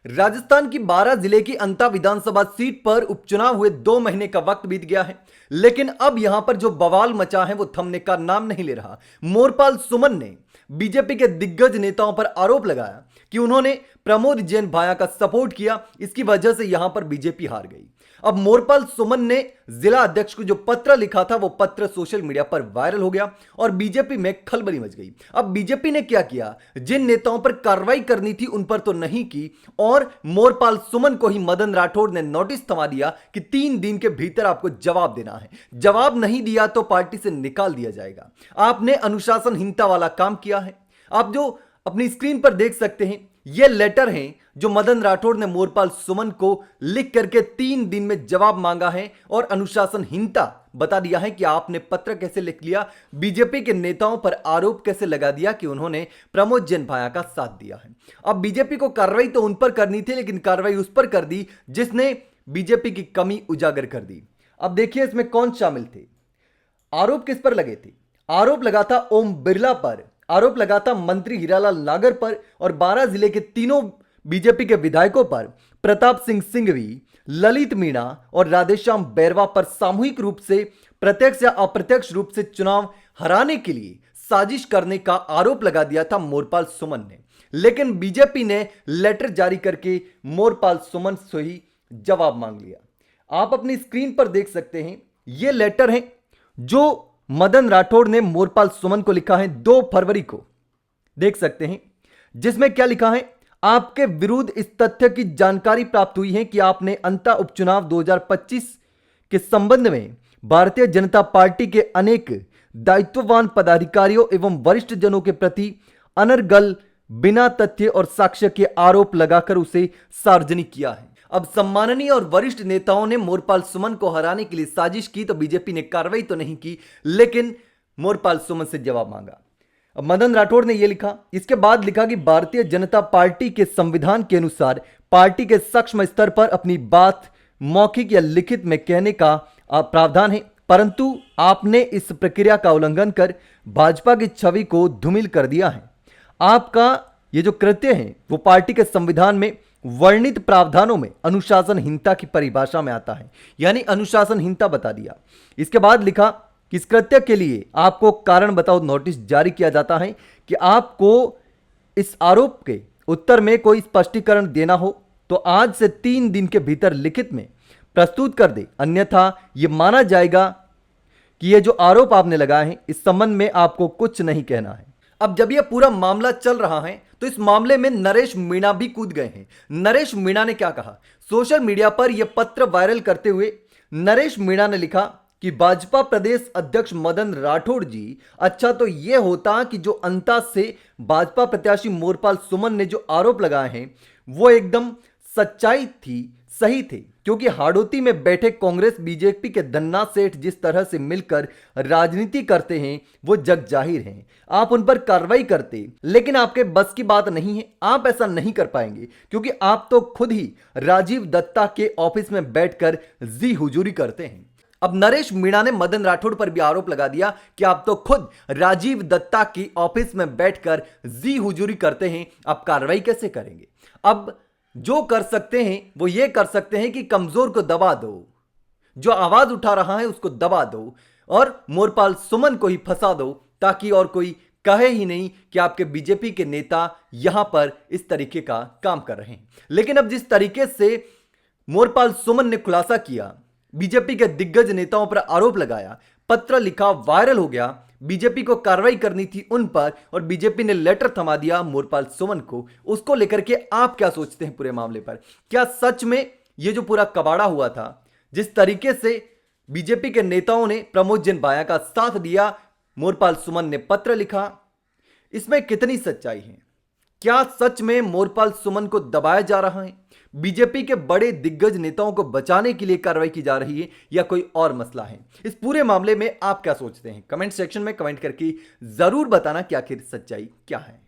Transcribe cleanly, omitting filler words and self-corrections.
राजस्थान की 12 जिले की अंता विधानसभा सीट पर उपचुनाव हुए 2 महीने का वक्त बीत गया है, लेकिन अब यहां पर जो बवाल मचा है वो थमने का नाम नहीं ले रहा। मोरपाल सुमन ने बीजेपी के दिग्गज नेताओं पर आरोप लगाया कि उन्होंने प्रमोद जैन भाया का सपोर्ट किया, इसकी वजह से यहां पर बीजेपी हार गई। अब मोरपाल सुमन ने जिला अध्यक्ष को जो पत्र लिखा था वो पत्र सोशल मीडिया पर वायरल हो गया और बीजेपी में खलबली मच गई। अब बीजेपी ने क्या किया, जिन नेताओं पर कार्रवाई करनी थी उन पर तो नहीं की और मोरपाल सुमन को ही मदन राठौड़ ने नोटिस थमा दिया कि 3 दिन के भीतर आपको जवाब देना है। जवाब नहीं दिया तो पार्टी से निकाल दिया जाएगा। आपने अनुशासनहीनता वाला काम किया है। आप जो अपनी स्क्रीन पर देख सकते हैं ये लेटर हैं जो मदन राठौड़ ने मोरपाल सुमन को लिख करके 3 दिन में जवाब मांगा है और अनुशासनहीनता बता दिया है कि आपने पत्र कैसे लिख लिया, बीजेपी के नेताओं पर आरोप कैसे लगा दिया कि उन्होंने प्रमोद जैन भाया का साथ दिया है। अब बीजेपी को कार्रवाई तो उन पर करनी थी, लेकिन कार्रवाई उस पर कर दी जिसने बीजेपी की कमी उजागर कर दी। अब देखिए इसमें कौन शामिल थे। आरोप किस पर लगे थे? आरोप लगा था ओम बिरला पर, आरोप लगा था मंत्री हीरालाल नागर पर और 12 जिले के तीनों बीजेपी के विधायकों पर, प्रताप सिंह सिंघवी, ललित मीणा और राधेश्याम बैरवा पर सामूहिक रूप से प्रत्यक्ष या अप्रत्यक्ष रूप से चुनाव हराने के लिए साजिश करने का आरोप लगा दिया था मोरपाल सुमन ने। लेकिन बीजेपी ने लेटर जारी करके मोरपाल सुमन से ही जवाब मांग लिया। आप अपनी स्क्रीन पर देख सकते हैं ये लेटर है जो मदन राठौड़ ने मोरपाल सुमन को लिखा है 2 फरवरी को, देख सकते हैं, जिसमें क्या लिखा है। आपके विरुद्ध इस तथ्य की जानकारी प्राप्त हुई है कि आपने अंता उपचुनाव 2025 के संबंध में भारतीय जनता पार्टी के अनेक दायित्ववान पदाधिकारियों एवं वरिष्ठ जनों के प्रति अनर्गल, बिना तथ्य और साक्ष्य के आरोप लगाकर उसे सार्वजनिक किया है। अब सम्माननीय और वरिष्ठ नेताओं ने मोरपाल सुमन को हराने के लिए साजिश की तो बीजेपी ने कार्रवाई तो नहीं की, लेकिन मोरपाल सुमन से जवाब मांगा। अब मदन राठौड़ ने यह लिखा, इसके बाद लिखा कि भारतीय जनता पार्टी के संविधान के अनुसार पार्टी के सक्षम स्तर पर अपनी बात मौखिक या लिखित में कहने का प्रावधान है, परंतु आपने इस प्रक्रिया का उल्लंघन कर भाजपा की छवि को धूमिल कर दिया है। आपका ये जो कृत्य है वो पार्टी के संविधान में वर्णित प्रावधानों में अनुशासनहीनता की परिभाषा में आता है, यानी अनुशासनहीनता बता दिया। इसके बाद लिखा कि इस कृत्य के लिए आपको कारण बताओ नोटिस जारी किया जाता है कि आपको इस आरोप के उत्तर में कोई स्पष्टीकरण देना हो तो आज से 3 दिन के भीतर लिखित में प्रस्तुत कर दे, अन्यथा यह माना जाएगा कि यह जो आरोप आपने लगाए हैं इस संबंध में आपको कुछ नहीं कहना है। अब जब यह पूरा मामला चल रहा है तो इस मामले में नरेश मीणा भी कूद गए हैं। नरेश मीणा ने क्या कहा, सोशल मीडिया पर यह पत्र वायरल करते हुए नरेश मीणा ने लिखा कि भाजपा प्रदेश अध्यक्ष मदन राठौड़ जी, अच्छा तो यह होता कि जो अंता से भाजपा प्रत्याशी मोरपाल सुमन ने जो आरोप लगाए हैं वो एकदम सच्चाई थी, सही थे, क्योंकि हाड़ौती में बैठे कांग्रेस बीजेपी के धन्ना सेठ जिस तरह से मिलकर राजनीति करते हैं वो जग जाहिर है। आप उन पर कार्रवाई करते, लेकिन आपके बस की बात नहीं है, आप ऐसा नहीं कर पाएंगे क्योंकि आप तो खुद ही राजीव दत्ता के ऑफिस में बैठकर जी हुजूरी करते हैं। अब नरेश मीणा ने मदन राठौड़ पर भी आरोप लगा दिया कि आप तो खुद राजीव दत्ता की ऑफिस में बैठकर जी हुजूरी करते हैं, आप कार्रवाई कैसे करेंगे? अब जो कर सकते हैं वो ये कर सकते हैं कि कमजोर को दबा दो, जो आवाज उठा रहा है उसको दबा दो और मोरपाल सुमन को ही फंसा दो, ताकि और कोई कहे ही नहीं कि आपके बीजेपी के नेता यहां पर इस तरीके का काम कर रहे हैं। लेकिन अब जिस तरीके से मोरपाल सुमन ने खुलासा किया, बीजेपी के दिग्गज नेताओं पर आरोप लगाया, पत्र लिखा, वायरल हो गया, बीजेपी को कार्रवाई करनी थी उन पर और बीजेपी ने लेटर थमा दिया मोरपाल सुमन को, उसको लेकर के आप क्या सोचते हैं पूरे मामले पर? क्या सच में ये जो पूरा कबाड़ा हुआ था, जिस तरीके से बीजेपी के नेताओं ने प्रमोद जैन भाया का साथ दिया, मोरपाल सुमन ने पत्र लिखा, इसमें कितनी सच्चाई है? क्या सच में मोरपाल सुमन को दबाया जा रहा है? बीजेपी के बड़े दिग्गज नेताओं को बचाने के लिए कार्रवाई की जा रही है या कोई और मसला है? इस पूरे मामले में आप क्या सोचते हैं? कमेंट सेक्शन में कमेंट करके जरूर बताना कि आखिर सच्चाई क्या है।